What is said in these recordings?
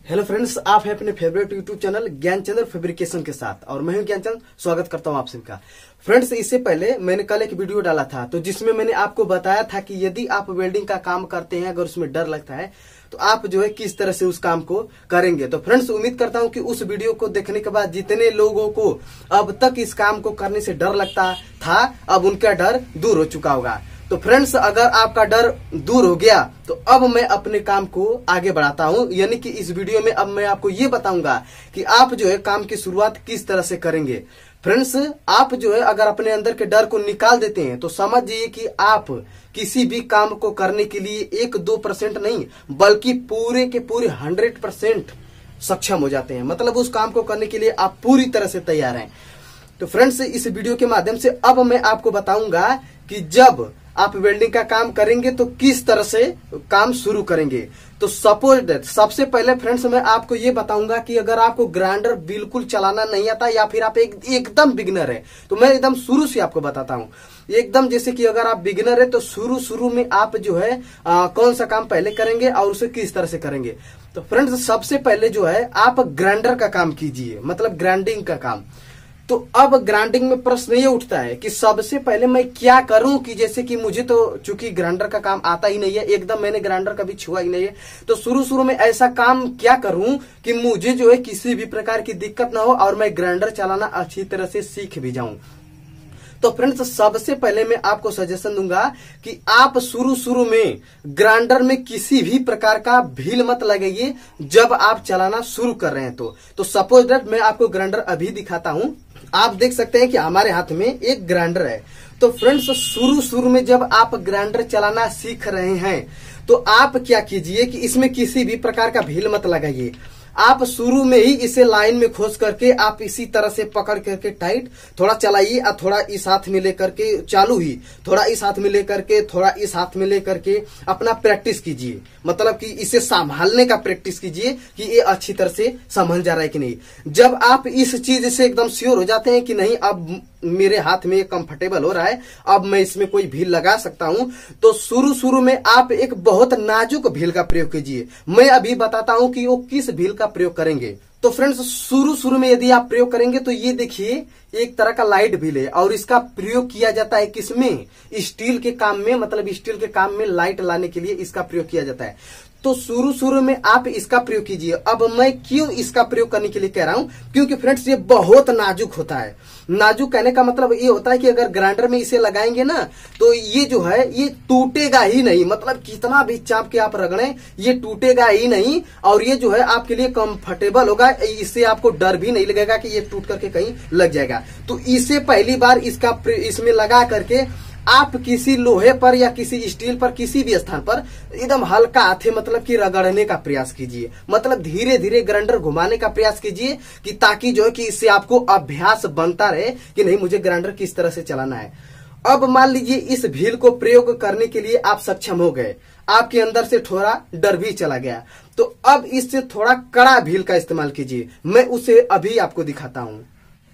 Hello friends, आप हैं अपने favourite YouTube channel Gyanchandra fabrication के साथ और मैं हूं ज्ञानचंद्र। स्वागत करता हूं आप सबका। फ्रेंड्स, इससे पहले मैंने कल एक वीडियो डाला था तो जिसमें मैंने आपको बताया था कि यदि आप वेल्डिंग का काम करते हैं, अगर उसमें डर लगता है तो आप जो है किस तरह से उस काम को करेंगे। तो फ्रेंड्स, उम्मीद करता हूं कि उस वीडियो को देखने के बाद जितने लोगों को अब तक इस काम को करने से डर लगता था, अब उनका डर दूर हो चुका होगा। तो फ्रेंड्स, अगर आपका डर दूर हो गया तो अब मैं अपने काम को आगे बढ़ाता हूं, यानी कि इस वीडियो में अब मैं आपको ये बताऊंगा कि आप जो है काम की शुरुआत किस तरह से करेंगे। फ्रेंड्स, आप जो है अगर अपने अंदर के डर को निकाल देते हैं तो समझिए कि आप किसी भी काम को करने के लिए 1-2% नहीं बल्कि पूरे के पूरे 100% सक्षम हो जाते हैं। मतलब उस काम को करने के लिए आप पूरी तरह से तैयार हैं। तो फ्रेंड्स, इस वीडियो के माध्यम से अब मैं आपको बताऊंगा कि जब आप वेल्डिंग का काम करेंगे तो किस तरह से काम शुरू करेंगे। तो सपोज दैट सबसे पहले फ्रेंड्स मैं आपको ये बताऊंगा कि अगर आपको ग्राइंडर बिल्कुल चलाना नहीं आता या फिर आप एकदम बिगिनर है तो मैं एकदम शुरू से आपको बताता हूँ। एकदम जैसे कि अगर आप बिगिनर है तो शुरू में आप जो है कौन सा काम पहले करेंगे और उसे किस तरह से करेंगे। तो फ्रेंड्स, सबसे पहले जो है आप ग्राइंडर का काम कीजिए, मतलब ग्राइंडिंग का काम। तो अब ग्राइंडिंग में प्रश्न ये उठता है कि सबसे पहले मैं क्या करूं, कि जैसे कि मुझे तो चूंकि ग्राइंडर का काम आता ही नहीं है, एकदम मैंने ग्राइंडर कभी छुआ ही नहीं है, तो शुरू में ऐसा काम क्या करूं कि मुझे जो है किसी भी प्रकार की दिक्कत ना हो और मैं ग्राइंडर चलाना अच्छी तरह से सीख भी जाऊं। तो फ्रेंड्स, सबसे पहले मैं आपको सजेशन दूंगा कि आप शुरू में ग्राइंडर में किसी भी प्रकार का भील मत लगाइए जब आप चलाना शुरू कर रहे हैं। तो सपोज दैट मैं आपको ग्राइंडर अभी दिखाता हूं। आप देख सकते हैं कि हमारे हाथ में एक ग्राइंडर है। तो फ्रेंड्स, शुरू में जब आप ग्राइंडर चलाना सीख रहे हैं तो आप क्या कीजिए कि इसमें किसी भी प्रकार का भील मत लगाइए। आप शुरू में ही इसे लाइन में खोस करके आप इसी तरह से पकड़ करके टाइट थोड़ा चलाइए और थोड़ा इस हाथ में लेकर के चालू ही थोड़ा इस हाथ में लेकर के थोड़ा इस हाथ में लेकर के अपना प्रैक्टिस कीजिए। मतलब कि इसे संभालने का प्रैक्टिस कीजिए कि ये अच्छी तरह से संभल जा रहा है कि नहीं। जब आप इस चीज से एकदम श्योर हो जाते हैं कि नहीं अब मेरे हाथ में कंफर्टेबल हो रहा है, अब मैं इसमें कोई भील लगा सकता हूं, तो शुरू में आप एक बहुत नाजुक भील का प्रयोग कीजिए। मैं अभी बताता हूं कि वो किस भील का प्रयोग करेंगे। तो फ्रेंड्स, शुरू में यदि आप प्रयोग करेंगे तो ये देखिए एक तरह का लाइट भील है और इसका प्रयोग किया जाता है किसमें, स्टील के काम में। मतलब स्टील के काम में लाइट लाने के लिए इसका प्रयोग किया जाता है। तो शुरू में आप इसका प्रयोग कीजिए। अब मैं क्यों इसका प्रयोग करने के लिए कह रहा हूं, क्योंकि फ्रेंड्स ये बहुत नाजुक होता है। नाजुक कहने का मतलब ये होता है कि अगर ग्राइंडर में इसे लगाएंगे ना तो ये जो है ये टूटेगा ही नहीं। मतलब कितना भी चाप के आप रगड़ें ये टूटेगा ही नहीं और ये जो है आपके लिए कंफर्टेबल होगा। इससे आपको डर भी नहीं लगेगा कि ये टूट करके कहीं लग जाएगा। तो इसे पहली बार इसमें लगा करके आप किसी लोहे पर या किसी स्टील पर किसी भी स्थान पर एकदम हल्का हाथे मतलब कि रगड़ने का प्रयास कीजिए। मतलब धीरे धीरे ग्राइंडर घुमाने का प्रयास कीजिए कि ताकि जो है कि इससे आपको अभ्यास बनता रहे कि नहीं मुझे ग्राइंडर किस तरह से चलाना है। अब मान लीजिए इस भील को प्रयोग करने के लिए आप सक्षम हो गए, आपके अंदर से थोड़ा डर भी चला गया, तो अब इससे थोड़ा कड़ा भील का इस्तेमाल कीजिए। मैं उसे अभी आपको दिखाता हूं।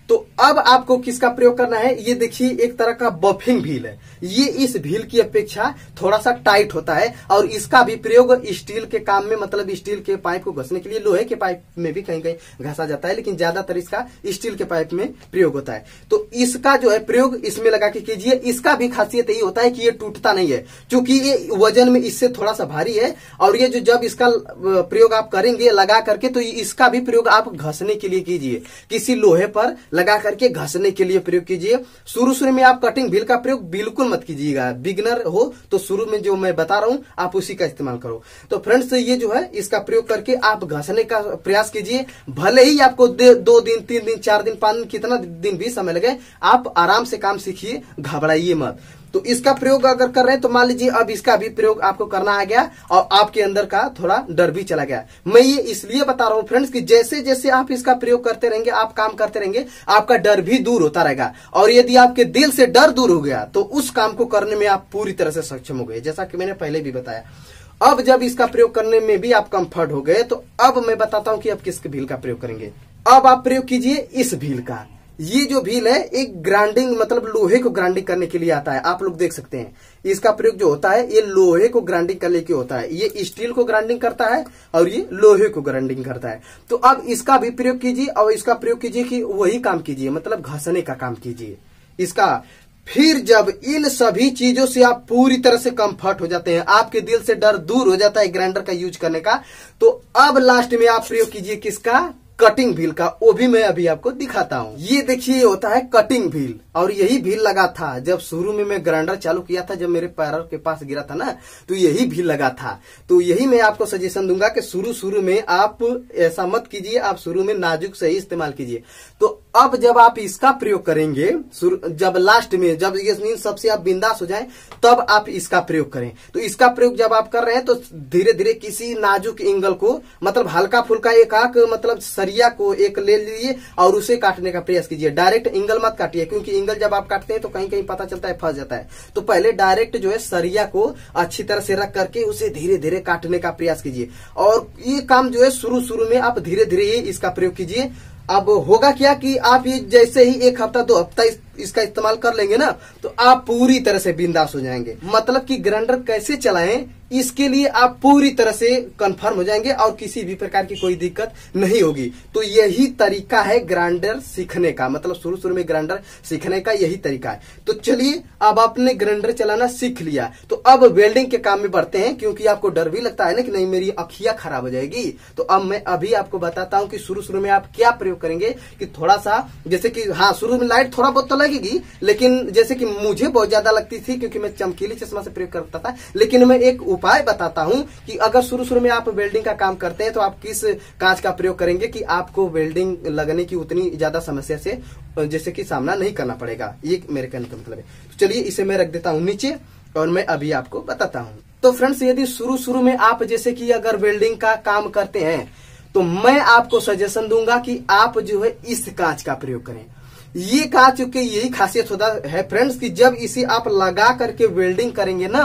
तो अब आपको किसका प्रयोग करना है, ये देखिए एक तरह का बफिंग भील है। ये इस भील की अपेक्षा थोड़ा सा टाइट होता है और इसका भी प्रयोग स्टील के काम में, मतलब स्टील के पाइप को घसने के लिए, लोहे के पाइप में भी कहीं कहीं घसा जाता है लेकिन ज्यादातर इसका स्टील के पाइप में प्रयोग होता है। तो इसका जो है प्रयोग इसमें लगा के कीजिए। इसका भी खासियत यही होता है कि ये टूटता नहीं है, क्योंकि ये वजन में इससे थोड़ा सा भारी है और ये जो जब इसका प्रयोग आप करेंगे लगा करके तो इसका भी प्रयोग आप घसने के लिए कीजिए, किसी लोहे पर लगा करके घसने के लिए प्रयोग कीजिए। शुरू में आप कटिंग भील का प्रयोग बिल्कुल मत कीजिएगा। बिगिनर हो तो शुरू में जो मैं बता रहा हूं आप उसी का इस्तेमाल करो। तो फ्रेंड्स, ये जो है इसका प्रयोग करके आप घसने का प्रयास कीजिए। भले ही आपको 2 दिन 3 दिन 4 दिन 5 दिन कितना दिन भी समय लगे, आप आराम से काम सीखिए, घबराइए मत। तो इसका प्रयोग अगर कर रहे हैं तो मान लीजिए अब इसका भी प्रयोग आपको करना आ गया और आपके अंदर का थोड़ा डर भी चला गया। मैं ये इसलिए बता रहा हूं फ्रेंड्स कि जैसे जैसे आप इसका प्रयोग करते रहेंगे, आप काम करते रहेंगे, आपका डर भी दूर होता रहेगा और यदि आपके दिल से डर दूर हो गया तो उस काम को करने में आप पूरी तरह से सक्षम हो गए, जैसा कि मैंने पहले भी बताया। अब जब इसका प्रयोग करने में भी आप कंफर्ट हो गए तो अब मैं बताता हूं कि आप किस भील का प्रयोग करेंगे। अब आप प्रयोग कीजिए इस भील का। ये जो व्हील है एक ग्राइंडिंग मतलब लोहे को ग्राइंडिंग करने के लिए आता है। आप लोग देख सकते हैं इसका प्रयोग जो होता है ये लोहे को ग्राइंडिंग करने के होता है। ये स्टील को ग्राइंडिंग करता है और ये लोहे को ग्राइंडिंग करता है। तो अब इसका भी प्रयोग कीजिए और इसका प्रयोग कीजिए कि वही काम कीजिए, मतलब घसने का काम कीजिए इसका। फिर जब इन सभी चीजों से आप पूरी तरह से कंफर्ट हो जाते हैं, आपके दिल से डर दूर हो जाता है ग्राइंडर का यूज करने का, तो अब लास्ट में आप प्रयोग कीजिए किसका, कटिंग व्हील का। वो भी मैं अभी आपको दिखाता हूँ। ये देखिए ये होता है कटिंग व्हील, और यही व्हील लगा था जब शुरू में मैं ग्राइंडर चालू किया था, जब मेरे पैरों के पास गिरा था ना, तो यही व्हील लगा था। तो यही मैं आपको सजेशन दूंगा कि शुरू में आप ऐसा मत कीजिए, आप शुरू में नाजुक से ही इस्तेमाल कीजिए। तो अब जब आप इसका प्रयोग करेंगे, जब लास्ट में जब ये सबसे आप बिंदास हो जाएं, तब आप इसका प्रयोग करें। तो इसका प्रयोग जब आप कर रहे हैं तो धीरे धीरे किसी नाजुक एंगल को, मतलब हल्का फुल्का एक आंख मतलब सरिया को एक ले लीजिए और उसे काटने का प्रयास कीजिए। डायरेक्ट एंगल मत काटिए, क्योंकि एंगल जब आप काटते हैं तो कहीं कहीं पता चलता है फंस जाता है। तो पहले डायरेक्ट जो है सरिया को अच्छी तरह से रख करके उसे धीरे धीरे काटने का प्रयास कीजिए। और ये काम जो है शुरू में आप धीरे धीरे ही इसका प्रयोग कीजिए। अब होगा क्या कि आप ये जैसे ही 1 हफ्ता 2 हफ्ता इसका इस्तेमाल कर लेंगे ना, तो आप पूरी तरह से बिंदास हो जाएंगे। मतलब कि ग्राइंडर कैसे चलाएं इसके लिए आप पूरी तरह से कंफर्म हो जाएंगे और किसी भी प्रकार की कोई दिक्कत नहीं होगी। तो यही तरीका है ग्राइंडर सीखने का, मतलब शुरू में ग्राइंडर सीखने का यही तरीका है। तो चलिए अब आपने ग्राइंडर चलाना सीख लिया, तो अब वेल्डिंग के काम में बढ़ते हैं, क्योंकि आपको डर भी लगता है ना कि नहीं मेरी अखियां खराब हो जाएगी। तो अब मैं अभी आपको बताता हूं कि शुरू में आप क्या प्रयोग करेंगे। कि थोड़ा सा जैसे कि हाँ शुरू में लाइट थोड़ा बहुत तो लगेगी, लेकिन जैसे कि मुझे बहुत ज्यादा लगती थी क्योंकि मैं चमकीली चश्मा से प्रयोग करता था। लेकिन मैं एक उपाय बताता हूं कि अगर शुरू में आप वेल्डिंग का काम करते हैं तो आप किस कांच का प्रयोग करेंगे कि आपको वेल्डिंग लगने की उतनी ज्यादा समस्या से जैसे कि सामना नहीं करना पड़ेगा। ये मेरे कहने का मतलब है। तो चलिए इसे मैं रख देता हूं नीचे और मैं अभी आपको बताता हूं। तो फ्रेंड्स यदि शुरू में आप जैसे कि अगर वेल्डिंग का काम करते हैं तो मैं आपको सजेशन दूंगा कि आप जो है इस कांच का प्रयोग करें। ये कांच के यही खासियत होता है फ्रेंड्स कि जब इसे आप लगा करके वेल्डिंग करेंगे ना,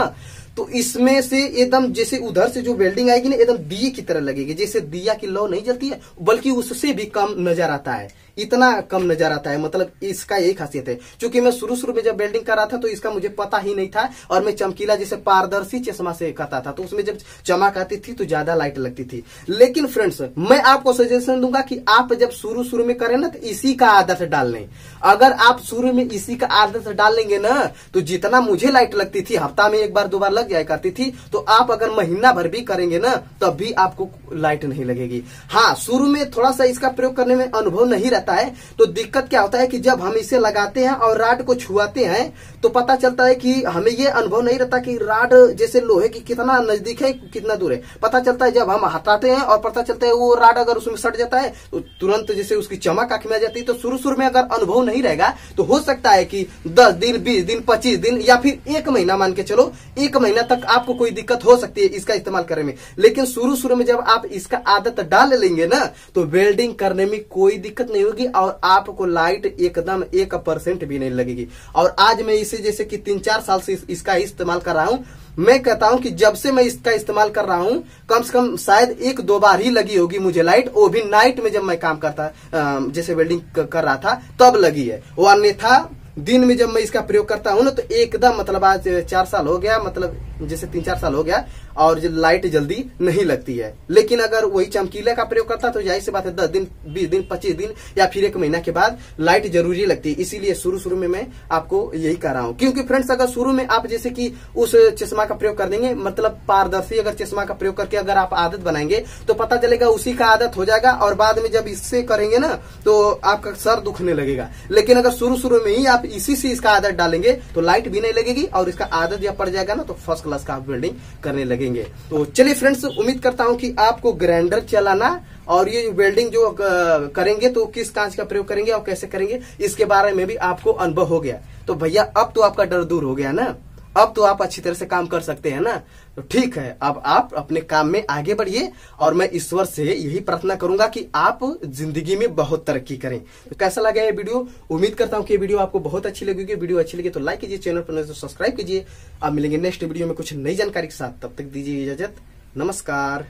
तो इसमें से एकदम जैसे उधर से जो वेल्डिंग आएगी ना एकदम दिए की तरह लगेगी। जैसे दिया की लौ नहीं जलती है, बल्कि उससे भी कम नजर आता है, इतना कम नजर आता है। मतलब इसका यही खासियत है। क्योंकि मैं शुरू में जब वेल्डिंग कर रहा था तो इसका मुझे पता ही नहीं था, और मैं चमकीला जैसे पारदर्शी चश्मा से करता था, तो उसमें जब चमक आती थी तो ज्यादा लाइट लगती थी। लेकिन फ्रेंड्स मैं आपको सजेशन दूंगा कि आप जब शुरू में करें ना तो इसी का आदत डाल लें। अगर आप शुरू में इसी का आदत डाल लेंगे ना, तो जितना मुझे लाइट लगती थी, हफ्ता में 1 बार 2 बार लग जाया करती थी, तो आप अगर महीना भर भी करेंगे ना तब भी आपको लाइट नहीं लगेगी। हाँ शुरू में थोड़ा सा इसका प्रयोग करने में अनुभव नहीं रहता है, तो दिक्कत क्या होता है कि जब हम इसे लगाते हैं और राड को छुआते हैं तो पता चलता है कि हमें ये अनुभव नहीं रहता कि राड जैसे लोहे की कितना नजदीक है कितना दूर है। पता चलता है जब हम हटाते हैं और पता चलता है वो राड अगर उसमें सट जाता है तो तुरंत जैसे उसकी चमक आंख में आ जाती है। तो शुरू में अगर अनुभव नहीं रहेगा तो हो सकता है कि 10 दिन 20 दिन 25 दिन या फिर 1 महीना मान के चलो, 1 महीना तक आपको कोई दिक्कत हो सकती है इसका इस्तेमाल करने में। लेकिन शुरू में जब आप इसका आदत डाल लेंगे ना तो वेल्डिंग करने में कोई दिक्कत नहीं होगी और आपको लाइट एकदम 1% भी नहीं लगेगी। और आज मैं इसे जैसे कि 3-4 साल से इसका इस्तेमाल कर रहा हूं। मैं कहता हूं कि जब से मैं इसका इस्तेमाल कर रहा हूं कम से कम शायद 1-2 बार ही लगी होगी मुझे लाइट, वो भी नाइट में जब मैं काम करता जैसे वेल्डिंग कर रहा था तब लगी है। वो अन्यथा दिन में जब मैं इसका प्रयोग करता हूं ना तो एकदम मतलब आज 4 साल हो गया, मतलब जैसे 3-4 साल हो गया और लाइट जल्दी नहीं लगती है। लेकिन अगर वही चमकीले का प्रयोग करता तो जाहिर सी बात है 10 दिन 20 दिन 25 दिन या फिर 1 महीना के बाद लाइट जरूरी लगती है। इसीलिए शुरू में मैं आपको यही कर रहा हूं। क्योंकि फ्रेंड्स अगर शुरू में आप जैसे कि उस चश्मा का प्रयोग कर देंगे, मतलब पारदर्शी अगर चश्मा का प्रयोग करके अगर आप आदत बनाएंगे तो पता चलेगा उसी का आदत हो जाएगा, और बाद में जब इससे करेंगे ना तो आपका सर दुखने लगेगा। लेकिन अगर शुरू में ही आप इसी से इसका आदत डालेंगे तो लाइट भी नहीं लगेगी और इसका आदत जब पड़ जाएगा ना तो फर्स्ट क्लास का आप वेल्डिंग करने लगेंगे। तो चलिए फ्रेंड्स उम्मीद करता हूं कि आपको ग्राइंडर चलाना और ये वेल्डिंग जो करेंगे तो किस कांच का प्रयोग करेंगे और कैसे करेंगे इसके बारे में भी आपको अनुभव हो गया। तो भैया अब तो आपका डर दूर हो गया ना, अब तो आप अच्छी तरह से काम कर सकते हैं ना। तो ठीक है, अब आप अपने काम में आगे बढ़िए और मैं ईश्वर से यही प्रार्थना करूंगा कि आप जिंदगी में बहुत तरक्की करें। तो कैसा लगा ये वीडियो? उम्मीद करता हूं कि ये वीडियो आपको बहुत अच्छी लगेगी। वीडियो अच्छी लगी तो लाइक कीजिए, चैनल पर नए तो सब्सक्राइब कीजिए। अब मिलेंगे नेक्स्ट वीडियो में कुछ नई जानकारी के साथ, तब तक दीजिए इजाजत। नमस्कार।